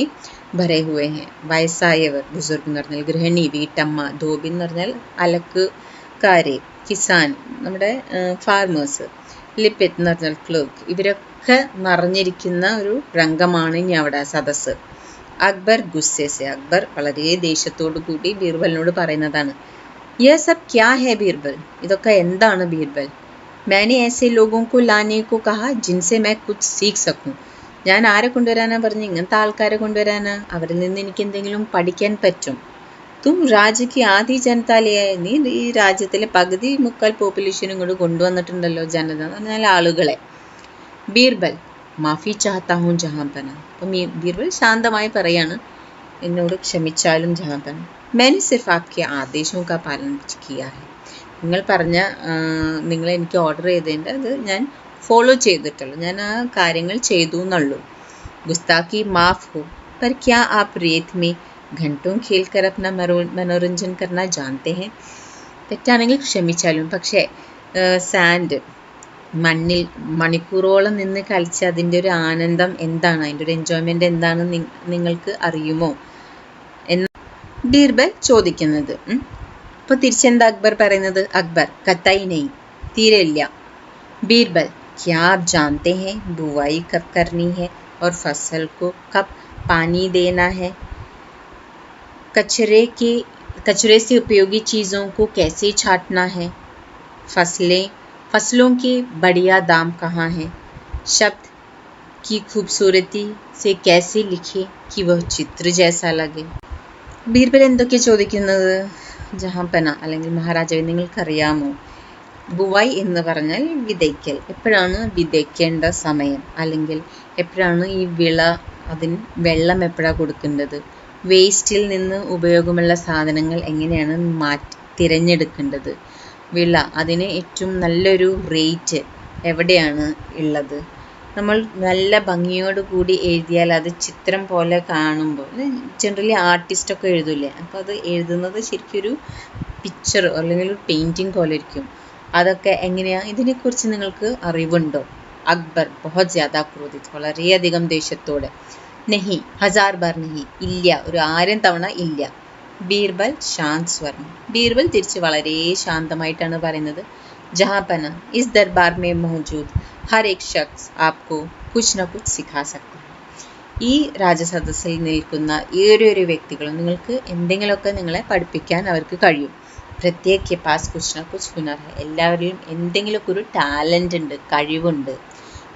ഭരെ ഹുവേ ഹെ. വയസ്സായവർ, ബുസുർഗ് എന്ന് പറഞ്ഞാൽ ഗൃഹിണി വീട്ടമ്മ, ധോബിൻ എന്ന് പറഞ്ഞാൽ അലക്കുകാരെ, കിസാൻ നമ്മുടെ ഫാർമേഴ്സ്, ലിപിത് എന്ന് പറഞ്ഞാൽ ക്ലർക്ക്. ഇവരൊക്കെ നിറഞ്ഞിരിക്കുന്ന ഒരു രംഗമാണ് ഇനി അവിടെ സദസ്സ്. അക്ബർ ഗുസ്സേസെ. അക്ബർ വളരെ ദേഷ്യത്തോടു കൂടി ബീർബലിനോട് പറയുന്നതാണ്, യേ സബ് ക്യാ ഹേ ബീർബൽ. ഇതൊക്കെ എന്താണ് ബീർബൽ? मैंने ऐसे लोगों को लाने को कहा जिनसे मैं कुछ सीख सकूं. ഞാൻ ആരെ കൊണ്ടുവരാനാ പറഞ്ഞു? ഇങ്ങനത്തെ ആൾക്കാരെ കൊണ്ടുവരാനാ, അവരിൽ നിന്ന് എനിക്ക് എന്തെങ്കിലും പഠിക്കാൻ പറ്റും. തും രാജ്യക്ക് ആദി ജനതാലയായ, നീ ഈ രാജ്യത്തിലെ പകുതി മുക്കാൽ പോപ്പുലേഷനും കൂടെ കൊണ്ടുവന്നിട്ടുണ്ടല്ലോ, ജനത എന്ന് പറഞ്ഞാൽ ആളുകളെ. ബീർബൽ മാഫി ചാഹത്താ ഹൂം ജഹാംപന. അപ്പം ബീർബൽ ശാന്തമായി പറയാണ്, എന്നോട് ക്ഷമിച്ചാലും ജഹാംപന. मैंने सिर्फ आपके आदेशों का पालन किया है. നിങ്ങൾ പറഞ്ഞ നിങ്ങൾ എനിക്ക് ഓർഡർ ചെയ്തതിൻ്റെ അത് ഞാൻ ഫോളോ ചെയ്തിട്ടുള്ളൂ, ഞാൻ ആ കാര്യങ്ങൾ ചെയ്തു എന്നുള്ളൂ. ഗുസ്താഖി മാഫ് ഹോ पर क्या आप रेत में घंटों खेल कर अपना मनोरंजन करना जानते हैं. തെറ്റാണെങ്കിൽ ക്ഷമിച്ചാലും, പക്ഷേ സാൻഡ് മണ്ണിൽ മണിക്കൂറോളം നിന്ന് കളിച്ച് അതിൻ്റെ ഒരു ആനന്ദം എന്താണ്, അതിൻ്റെ ഒരു എൻജോയ്മെൻ്റ് എന്താണെന്ന് നിങ്ങൾക്ക് അറിയുമോ എന്ന് ബീർബൽ ചോദിക്കുന്നത്. അപ്പോൾ തിരിച്ചെന്താ അക്ബർ പറയുന്നത്? അക്ബർ കത്തായി നെയ്, തീരെ ഇല്ല. ബീർബൽ क्या आप जानते हैं बुवाई कब करनी है और फसल को कब पानी देना है? कचरे से उपयोगी चीज़ों को कैसे छांटना है? फसलों के बढ़िया दाम कहाँ हैं? शब्द की खूबसूरती से कैसे लिखे कि वह चित्र जैसा लगे? ബീർബൽ എന്തൊക്കെ ചോദിക്കുന്നത്? ജഹാംപന അല്ലെങ്കിൽ മഹാരാജാവേ, നിങ്ങൾക്കറിയാമോ ബുവായി എന്ന് പറഞ്ഞാൽ വിതയ്ക്കൽ. എപ്പോഴാണ് വിതയ്ക്കേണ്ട സമയം, അല്ലെങ്കിൽ എപ്പോഴാണ് ഈ വിള, അതിന് വെള്ളം എപ്പോഴാണ് കൊടുക്കേണ്ടത്, വേസ്റ്റിൽ നിന്ന് ഉപയോഗമുള്ള സാധനങ്ങൾ എങ്ങനെയാണ് തിരഞ്ഞെടുക്കേണ്ടത്, വിള അതിന് ഏറ്റവും നല്ലൊരു റേറ്റ് എവിടെയാണ് ഉള്ളത്. നമ്മൾ നല്ല ഭംഗിയോട് കൂടി എഴുതിയാൽ അത് ചിത്രം പോലെ കാണുമ്പോൾ, ജനറലി ആർട്ടിസ്റ്റൊക്കെ എഴുതൂലേ, അപ്പോൾ അത് എഴുതുന്നത് ശരിക്കും ഒരു പിക്ചർ അല്ലെങ്കിൽ ഒരു പെയിൻറ്റിങ് പോലെ ഇരിക്കും. അതൊക്കെ എങ്ങനെയാണ്, ഇതിനെക്കുറിച്ച് നിങ്ങൾക്ക് അറിവുണ്ടോ? അക്ബർ ബഹുത് ജ്യാദ ക്രോധിത്, വളരെയധികം ദേഷ്യത്തോടെ. നെഹി, ഹസാർ ബാർ നെഹി, ഇല്ല, ഒരു 1000 തവണ ഇല്ല. ബീർബൽ ശാന്ത് സ്വരം, ബീർബൽ തിരിച്ച് വളരെ ശാന്തമായിട്ടാണ് പറയുന്നത്. ജഹാംപന ഇസ് ദർബാർ മേ മൗജൂദ് ഹർ ഏക് ശഖ്സ് ആപ്കോ കുച്ച് ന കുച്ച് സിഖാ സക്താ ഹൈ. ഈ രാജസദസ്സിൽ നിൽക്കുന്ന ഏതൊരു വ്യക്തികളും നിങ്ങൾക്ക് എന്തെങ്കിലുമൊക്കെ നിങ്ങളെ പഠിപ്പിക്കാൻ അവർക്ക് കഴിയും. പ്രത്യേക് കെ പാസ് കുച്ച് ന കുച്ച് ഹുനർ ഹൈ, എല്ലാവരിലും എന്തെങ്കിലുമൊക്കെ ഒരു ടാലൻ്റ് ഉണ്ട്, കഴിവുണ്ട്.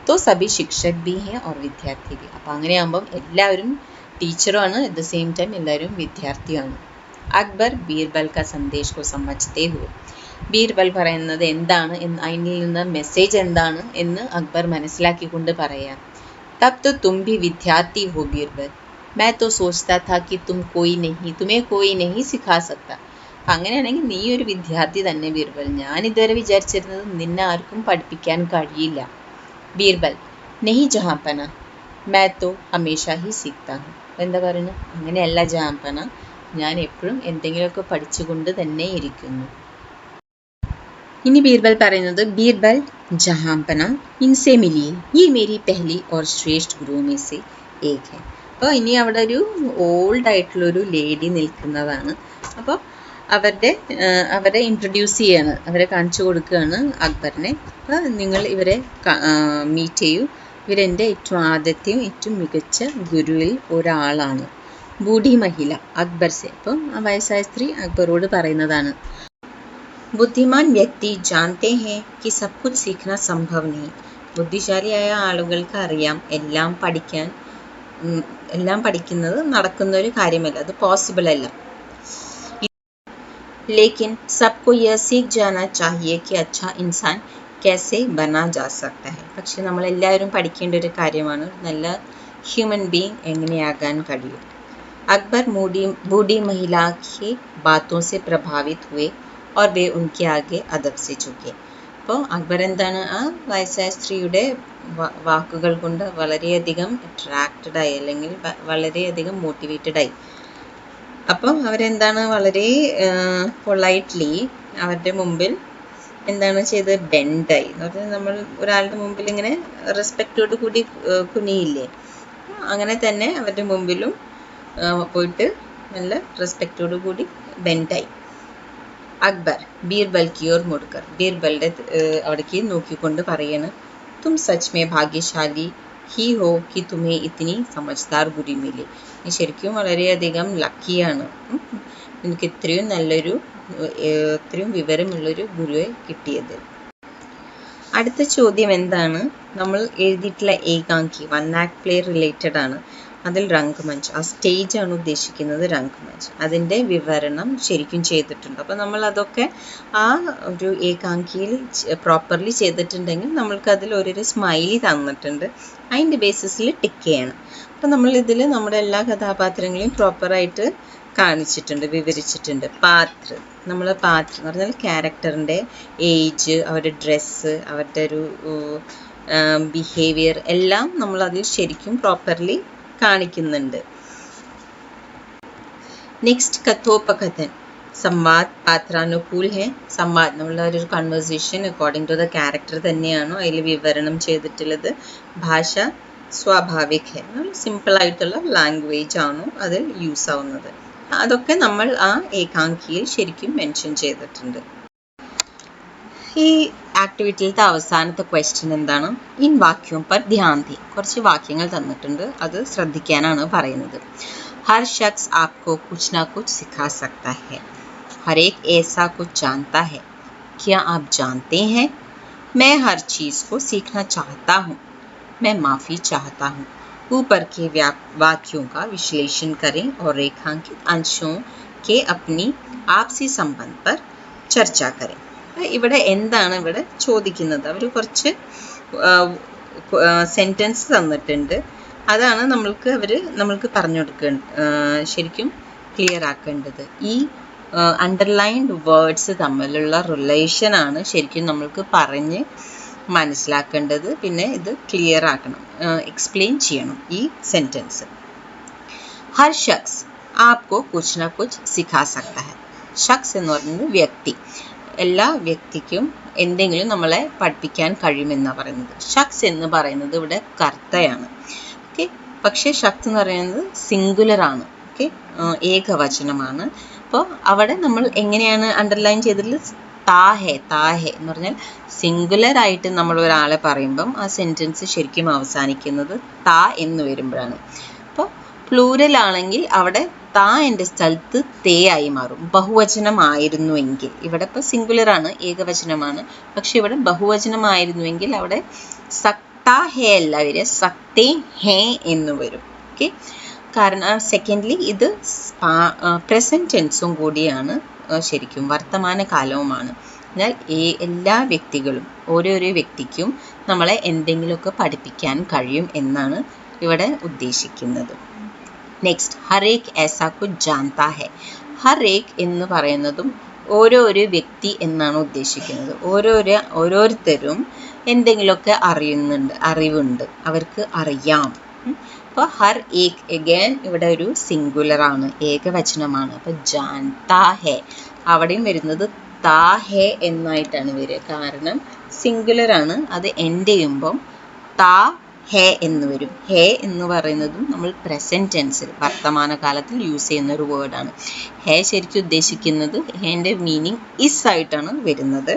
തോ സഭി ശിക്ഷക് ബി ഹെ ഓർ വിദ്യാർത്ഥി ബി. അപ്പോൾ അങ്ങനെയാകുമ്പം എല്ലാവരും ടീച്ചറുമാണ്, അറ്റ് ദ സെയിം ടൈം എല്ലാവരും വിദ്യാർത്ഥിയാണ്. അക്ബർ ബീർബൽ ക സന്ദേശ് കോ സമജ്തേ ഹുവേ, ബീർബൽ പറയുന്നത് എന്താണ് എന്ന്, അതിൽ നിന്ന് മെസ്സേജ് എന്താണ് എന്ന് അക്ബർ മനസ്സിലാക്കിക്കൊണ്ട് പറയാം. തബ് തോ തും ഭി വിദ്യാർത്ഥി ഹോ ബീർബൽ, मैं तो सोचता था कि तुम्हें कोई नहीं सिखा सकता. അങ്ങനെയാണെങ്കിൽ നീ ഒരു വിദ്യാർത്ഥി തന്നെ ബീർബൽ, ഞാൻ ഇതുവരെ വിചാരിച്ചിരുന്നത് നിന്നെ ആർക്കും പഠിപ്പിക്കാൻ കഴിയില്ല. ബീർബൽ നെഹി ജഹാംപന मैं तो हमेशा ही सीखता हूँ. എന്താ പറയുന്നത്? അങ്ങനെയല്ല ജഹാംപന, ഞാൻ എപ്പോഴും എന്തെങ്കിലുമൊക്കെ പഠിച്ചുകൊണ്ട് തന്നെ ഇരിക്കുന്നു. ഇനി ബീർബൽ പറയുന്നത്, ബീർബൽ ജഹാംപന ഇൻസെ മിലിയെ, ഈ Mary പെഹ്ലി or Shreshtha Guru may സെ ഏക് ഹൈ. അപ്പോൾ ഇനി അവിടെ ഒരു ഓൾഡ് ആയിട്ടുള്ളൊരു ലേഡി നിൽക്കുന്നതാണ്. അപ്പോൾ അവരെ ഇൻട്രൊഡ്യൂസ് ചെയ്യാണ്, അവരെ കാണിച്ചു കൊടുക്കുകയാണ് അക്ബറിനെ. അപ്പോൾ നിങ്ങൾ ഇവരെ മീറ്റ് ചെയ്യൂ, ഇവരെൻ്റെ ഏറ്റവും ആദ്യത്തെയും ഏറ്റവും മികച്ച ഗുരുവിൽ ഒരാളാണ്. ബൂഢി മഹിള അക്ബർ സെ, അപ്പം ആ വയസ്സായ സ്ത്രീ അക്ബറോട് പറയുന്നതാണ്. ബുദ്ധിമാൻ വ്യക്തി ജാനത്തെ ഹേ കി സബ് കുച്ച് സീഖ്ന സംഭവ് നഹീ. ബുദ്ധിശാലിയായ ആളുകൾക്ക് അറിയാം എല്ലാം പഠിക്കുന്നത് നടക്കുന്ന ഒരു കാര്യമല്ല, അത് പോസിബിൾ അല്ല. लेकिन सबको यह सीख जाना चाहिए कि अच्छा इंसान कैसे बना जा सकता है. പക്ഷെ നമ്മളെല്ലാവരും പഠിക്കേണ്ട ഒരു കാര്യമാണ് നല്ല ഹ്യൂമൻ ബീയിങ് എങ്ങനെയാകാൻ കഴിയും. अकबर बूढ़ी महिला की बातों से प्रभावित हुए और वे उनके आगे अदब से झुके. അപ്പോൾ അക്ബർ എന്താണ്, ആ വയസ്സായ സ്ത്രീയുടെ വാക്കുകൾ കൊണ്ട് വളരെയധികം അട്രാക്റ്റഡ് ആയി, അല്ലെങ്കിൽ വളരെയധികം മോട്ടിവേറ്റഡ് ആയി. അപ്പം അവരെന്താണ്, വളരെ പൊളൈറ്റ്ലി അവരുടെ മുമ്പിൽ എന്താണ് ചെയ്തത്, ബെൻഡായി എന്ന് പറഞ്ഞാൽ നമ്മൾ ഒരാളുടെ മുമ്പിൽ ഇങ്ങനെ റെസ്പെക്റ്റോട് കൂടി കുനിയില്ലേ, അങ്ങനെ തന്നെ അവരുടെ മുമ്പിലും പോയിട്ട് നല്ല റെസ്പെക്റ്റോട് കൂടി ബെൻഡായി. അക്ബർ ബീർബൽ की ओर मुड़कर, ബീർബലിൻ്റെ അവിടേക്ക് നോക്കിക്കൊണ്ട് പറയാണ്, തും സച്ച് മേ ഭാഗ്യശാലി ഹി ഹോ कि तुम्हें इतनी समझदार गुरु मिली. നീ ശരിക്കും വളരെയധികം ലക്കിയാണ്, എനിക്ക് ഇത്രയും വിവരമുള്ളൊരു ഗുരുവെ കിട്ടിയത്. അടുത്ത ചോദ്യം എന്താണ്, നമ്മൾ എഴുതിയിട്ടുള്ള ഏകാംഗി 1 ആക്ട് പ്ലേ റിലേറ്റഡ് ആണ്. അതിൽ രംഗമഞ്ച്, ആ സ്റ്റേജ് ആണ് ഉദ്ദേശിക്കുന്നത്, രംഗമഞ്ച്, അതിൻ്റെ വിവരണം ശരിക്കും ചെയ്തിട്ടുണ്ട്. അപ്പോൾ നമ്മൾ അതൊക്കെ ആ ഒരു ഏകാംഗിയിൽ പ്രോപ്പർലി ചെയ്തിട്ടുണ്ടെങ്കിൽ നമ്മൾക്ക് അതിൽ ഒരു സ്മൈലി തന്നിട്ടുണ്ട്, അതിൻ്റെ ബേസിസിൽ ടിക്ക് ചെയ്യണം. അപ്പോൾ നമ്മളിതിൽ നമ്മുടെ എല്ലാ കഥാപാത്രങ്ങളെയും പ്രോപ്പറായിട്ട് കാണിച്ചിട്ടുണ്ട്, വിവരിച്ചിട്ടുണ്ട്. നമ്മൾ പാത്ര എന്ന് പറഞ്ഞാൽ ക്യാരക്ടറിൻ്റെ ഏജ്, അവരുടെ ഡ്രസ്സ്, അവരുടെ ഒരു ബിഹേവിയർ എല്ലാം നമ്മളതിൽ ശരിക്കും പ്രോപ്പർലി കാണിക്കുന്നുണ്ട്. നെക്സ്റ്റ് കഥോപകഥൻ, സംവാദ് പാത്രാനുകൂൽ ഹെ. സംവാദ് നമ്മളൊരു conversation according to the character തന്നെയാണ് അതിൽ വിവരണം ചെയ്തിട്ടുള്ളത്. ഭാഷ സ്വാഭാവിക് ഹെ, സിമ്പിൾ ആയിട്ടുള്ള ലാംഗ്വേജ് ആണ് അതിൽ യൂസ് ആവുന്നത്. അതൊക്കെ നമ്മൾ ആ ഏകാംകിയിൽ ശരിക്കും മെൻഷൻ ചെയ്തിട്ടുണ്ട്. ഈ ആക്ടിവിറ്റിയിലത്തെ അവസാനത്തെ ക്വസ്റ്റ്യൻ എന്താണ്? ഇൻ വാക്യോം പർ ധ്യാൻ ദേ. കുറച്ച് വാക്യങ്ങൾ തന്നിട്ടുണ്ട്, അത് ശ്രദ്ധിക്കാനാണ് പറയുന്നത്. हर शख्स आपको कुछ ना कुछ सिखा सकता है. हर एक ऐसा कुछ जानता है. क्या आप जानते हैं? मैं हर चीज़ को सीखना चाहता हूँ. मैं माफ़ी चाहता हूँ. ऊपर के वाक्यों का विश्लेषण करें और रेखांकित अंशों के अपनी आपसी संबंध पर चर्चा करें. ഇവിടെ എന്താണ് ഇവിടെ ചോദിക്കുന്നത്? അവർ കുറച്ച് സെൻറ്റൻസ് തന്നിട്ടുണ്ട്. അതാണ് നമ്മൾക്ക് പറഞ്ഞു ശരിക്കും ക്ലിയർ ആക്കേണ്ടത്. ഈ അണ്ടർലൈൻഡ് വേർഡ്സ് തമ്മിലുള്ള റിലേഷനാണ് ശരിക്കും നമ്മൾക്ക് പറഞ്ഞ് മനസ്സിലാക്കേണ്ടത്. പിന്നെ ഇത് ക്ലിയർ ആക്കണം, എക്സ്പ്ലെയിൻ ചെയ്യണം ഈ സെൻറ്റൻസ്. ഹർ ഷഖ്സ് ആപ്കോ കുച്ച് ന കുച്ച് സിഖാ സക്താ ഹൈ. ഷഖ്സ് എന്ന് പറയുന്നത് വ്യക്തി. എല്ലാ വ്യക്തിക്കും എന്തെങ്കിലും നമ്മളെ പഠിപ്പിക്കാൻ കഴിയുമെന്നാണ് പറയുന്നത്. ഷഖ്സ് എന്ന് പറയുന്നത് ഇവിടെ കർത്തയാണ്. ഓക്കെ, പക്ഷേ ഷഖ്സ് എന്ന് പറയുന്നത് സിംഗുലർ ആണ്. ഓക്കെ, ഏകവചനമാണ്. അപ്പോൾ അവിടെ നമ്മൾ എങ്ങനെയാണ് അണ്ടർലൈൻ ചെയ്തിട്ടുള്ളത്? താഹെ. താഹെ എന്ന് പറഞ്ഞാൽ സിംഗുലർ ആയിട്ട് നമ്മൾ ഒരാളെ പറയുമ്പം ആ സെൻറ്റൻസ് ശരിക്കും അവസാനിക്കുന്നത് താ എന്ന് വരുമ്പോഴാണ്. അപ്പോൾ പ്ലൂരൽ ആണെങ്കിൽ അവിടെ താ എൻ്റെ സ്ഥലത്ത് തേ ആയി മാറും. ബഹുവചനമായിരുന്നുവെങ്കിൽ, ഇവിടെ ഇപ്പോൾ സിംഗുലർ ആണ്, ഏകവചനമാണ്. പക്ഷെ ഇവിടെ ബഹുവചനമായിരുന്നുവെങ്കിൽ അവിടെ സക്താ ഹേ അല്ല വരിക, സക്തേ ഹേ എന്ന് വരും. ഓക്കെ, കാരണം സെക്കൻഡ്ലി ഇത് പ്രസൻറ്റ് ടെൻസും കൂടിയാണ്, ശരിക്കും വർത്തമാന കാലവുമാണ്. എന്നാൽ എല്ലാ വ്യക്തികളും, ഓരോരോ വ്യക്തിക്കും നമ്മളെ എന്തെങ്കിലുമൊക്കെ പഠിപ്പിക്കാൻ കഴിയും എന്നാണ് ഇവിടെ ഉദ്ദേശിക്കുന്നത്. നെക്സ്റ്റ്, ഹരേക്ക് ऐसा कुछ जानता है. ഹരേക്ക് എന്ന് പറയുന്നതും ഓരോരോ വ്യക്തി എന്നാണ് ഉദ്ദേശിക്കുന്നത്. ഓരോരുത്തരും എന്തെങ്കിലുമൊക്കെ അറിവുണ്ട്, അവർക്ക് അറിയാം. അപ്പോൾ ഹർ ഏക് അഗൈൻ ഇവിടെ ഒരു സിംഗുലർ ആണ്, ഏകവചനമാണ്. അപ്പോൾ ജാൻതാ ഹെ അവിടെയും വരുന്നത് താ ഹെ എന്നായിട്ടാണ് വരിക. കാരണം സിംഗുലർ ആണ്, അത് എൻഡ് ചെയ്യുമ്പം താ ഹേ എന്ന് വരും. ഹേ എന്ന് പറയുന്നതും നമ്മൾ പ്രസൻറ്റ് ടെൻസിൽ വർത്തമാനകാലത്തിൽ യൂസ് ചെയ്യുന്ന ഒരു വേർഡാണ്. ഹേ ശരിക്കും ഉദ്ദേശിക്കുന്നത്, ഹേൻ്റെ മീനിങ് ഇസ് ആയിട്ടാണ് വരുന്നത്.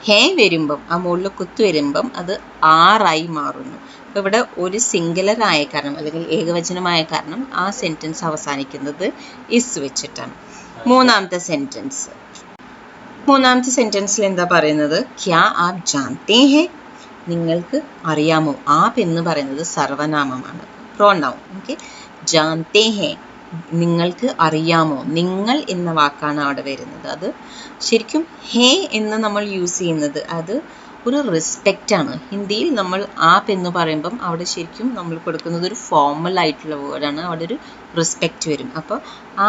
ഹേ വരുമ്പം, ആ മുകളിൽ കുത്തു വരുമ്പം അത് ആറായി മാറുന്നു. അപ്പോൾ ഇവിടെ ഒരു സിംഗുലർ ആയ കാരണം അല്ലെങ്കിൽ ഏകവചനമായ കാരണം ആ സെൻറ്റൻസ് അവസാനിക്കുന്നത് ഇസ് വെച്ചിട്ടാണ്. മൂന്നാമത്തെ സെൻറ്റൻസിൽ എന്താ പറയുന്നത്? ക്യാ ആപ് ജാൻതേ ഹേ. നിങ്ങൾക്ക് അറിയാമോ? ആപ് എന്ന് പറയുന്നത് സർവനാമമാണ്, പ്രോനൗൺ. ഓക്കെ, ജാൻതേ ഹേ നിങ്ങൾക്ക് അറിയാമോ. നിങ്ങൾ എന്ന വാക്കാണ് അവിടെ വരുന്നത്. അത് ശരിക്കും ഹേ എന്ന് നമ്മൾ യൂസ് ചെയ്യുന്നത് അത് ഒരു റെസ്പെക്റ്റ് ആണ്. ഹിന്ദിയിൽ നമ്മൾ ആപ് എന്ന് പറയുമ്പം അവിടെ ശരിക്കും നമ്മൾ കൊടുക്കുന്നത് ഒരു ഫോർമൽ ആയിട്ടുള്ള വേർഡാണ്, അവിടെ ഒരു റെസ്പെക്റ്റ് വരും. അപ്പോൾ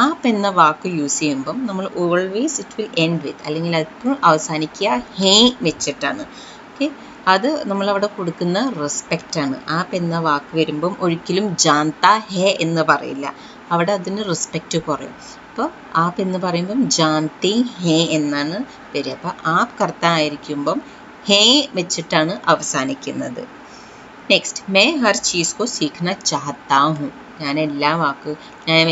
ആപ് എന്ന വാക്ക് യൂസ് ചെയ്യുമ്പം നമ്മൾ always it will end with, അല്ലെങ്കിൽ അത് അവസാനിക്കുക ഹേ വെച്ചിട്ടാണ്. ഓക്കെ, അത് നമ്മളവിടെ കൊടുക്കുന്ന റെസ്പെക്റ്റ് ആണ്. ആപ് എന്ന വാക്ക് വരുമ്പം ഒരിക്കലും ജാൻതാ ഹേ എന്ന് പറയില്ല, അവിടെ അതിന് റെസ്പെക്റ്റ് കുറയും. അപ്പോൾ ആപ് എന്ന് പറയുമ്പം ജാൻതേ ഹേ എന്നാണ് വരിക. അപ്പോൾ ആപ് കർത്ത ആയിരിക്കുമ്പം ഹേ വെച്ചിട്ടാണ് അവസാനിക്കുന്നത്. നെക്സ്റ്റ്, മേ ഹർ ചീസ് കോ സീഖ്ന ചാഹത്താ ഹൂँ. ഞാൻ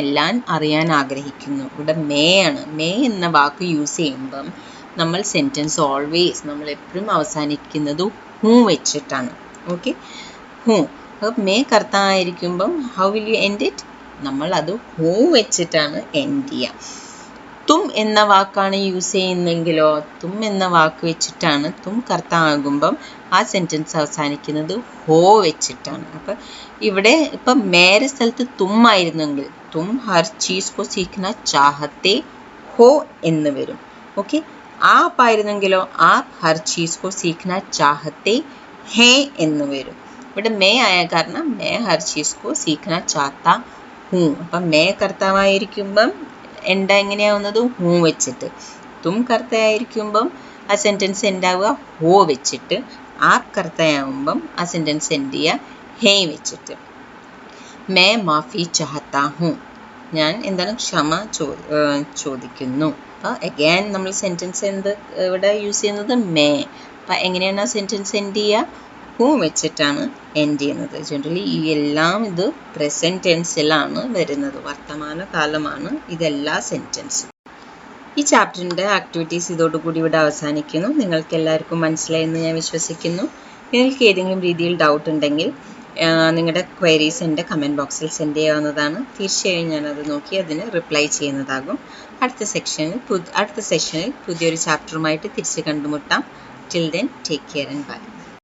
എല്ലാം അറിയാൻ ആഗ്രഹിക്കുന്നു. ഇവിടെ മേ ആണ്. മേ എന്ന വാക്ക് യൂസ് ചെയ്യുമ്പം നമ്മൾ സെൻറ്റൻസ് ഓൾവേസ് നമ്മൾ എപ്പോഴും അവസാനിക്കുന്നത് ഹൂ വെച്ചിട്ടാണ്. ഓക്കെ, ഹൂ. അപ്പോൾ മേ കർത്ത ആയിരിക്കുമ്പം how will you end it? നമ്മൾ അത് ഹൂ വെച്ചിട്ടാണ് എൻഡ് ചെയ്യുക. തും എന്ന വാക്കാണ് യൂസ് ചെയ്യുന്നെങ്കിലോ തും എന്ന വാക്ക് വെച്ചിട്ടാണ്, തും കർത്ത ആകുമ്പം ആ സെൻറ്റൻസ് അവസാനിക്കുന്നത് ഹോ വെച്ചിട്ടാണ്. അപ്പം ഇവിടെ ഇപ്പം മേരെ സ്ഥലത്ത് തും ആയിരുന്നെങ്കിൽ തും ഹർ ചീസ് കോ സീഖ്ന ചാഹത്തെ ഹോ എന്ന് വരും. ഓക്കെ, ആപ് ആയിരുന്നെങ്കിലോ ആപ് ഹർ ചീസ് കോ സീഖ്ന ചാഹത്തെ ഹേ എന്ന് വരും. ഇവിടെ മേ ആയ കാരണം മേ ഹർ ചീസ് കോ സീഖ്ന ചാഹത്താ ഹൂँ. അപ്പം മേ കർത്താവായിരിക്കുമ്പം എൻഡ് എങ്ങനെയാവുന്നത് ഹൂ വെച്ചിട്ട്. തും കർത്തയായിരിക്കുമ്പം ആ സെൻറ്റൻസ് എൻഡാവുക ഹോ വെച്ചിട്ട്. ആപ് കർത്തയാവുമ്പം ആ സെൻറ്റൻസ് എൻഡ് ചെയ്യുക ഹേ വെച്ചിട്ട്. മേ മാഫി ചാഹത്താ ഹൂँ. ഞാൻ എന്താണ് ക്ഷമ ചോദിക്കുന്നു. അപ്പോൾ അഗൈൻ നമ്മൾ സെൻറ്റൻസ് ഇവിടെ യൂസ് ചെയ്യുന്നത് മേ. അപ്പം എങ്ങനെയാണ് ആ സെൻറ്റൻസ് എൻഡ് ചെയ്യുക? ഹൂ വെച്ചിട്ടാണ് എൻഡ് ചെയ്യുന്നത്. ജനറലി ഈ എല്ലാം ഇത് പ്രസൻറ്റ് ടെൻസിലാണ് വരുന്നത്, വർത്തമാന കാലമാണ് ഇതെല്ലാ സെൻറ്റൻസും. ഈ ചാപ്റ്ററിൻ്റെ ആക്ടിവിറ്റീസ് ഇതോടുകൂടി ഇവിടെ അവസാനിക്കുന്നു. നിങ്ങൾക്ക് എല്ലാവർക്കും മനസ്സിലായെന്ന് ഞാൻ വിശ്വസിക്കുന്നു. നിങ്ങൾക്ക് ഏതെങ്കിലും രീതിയിൽ ഡൗട്ട് ഉണ്ടെങ്കിൽ നിങ്ങളുടെ ക്വയറീസ് എൻ്റെ കമൻറ്റ് ബോക്സിൽ സെൻഡ് ചെയ്യാവുന്നതാണ്. തീർച്ചയായും ഞാനത് നോക്കി അതിന് റിപ്ലൈ ചെയ്യുന്നതാകും. അടുത്ത സെഷനിൽ പുതിയൊരു ചാപ്റ്ററുമായിട്ട് തിരിച്ച് കണ്ടുമുട്ടാം. Till then take care and by.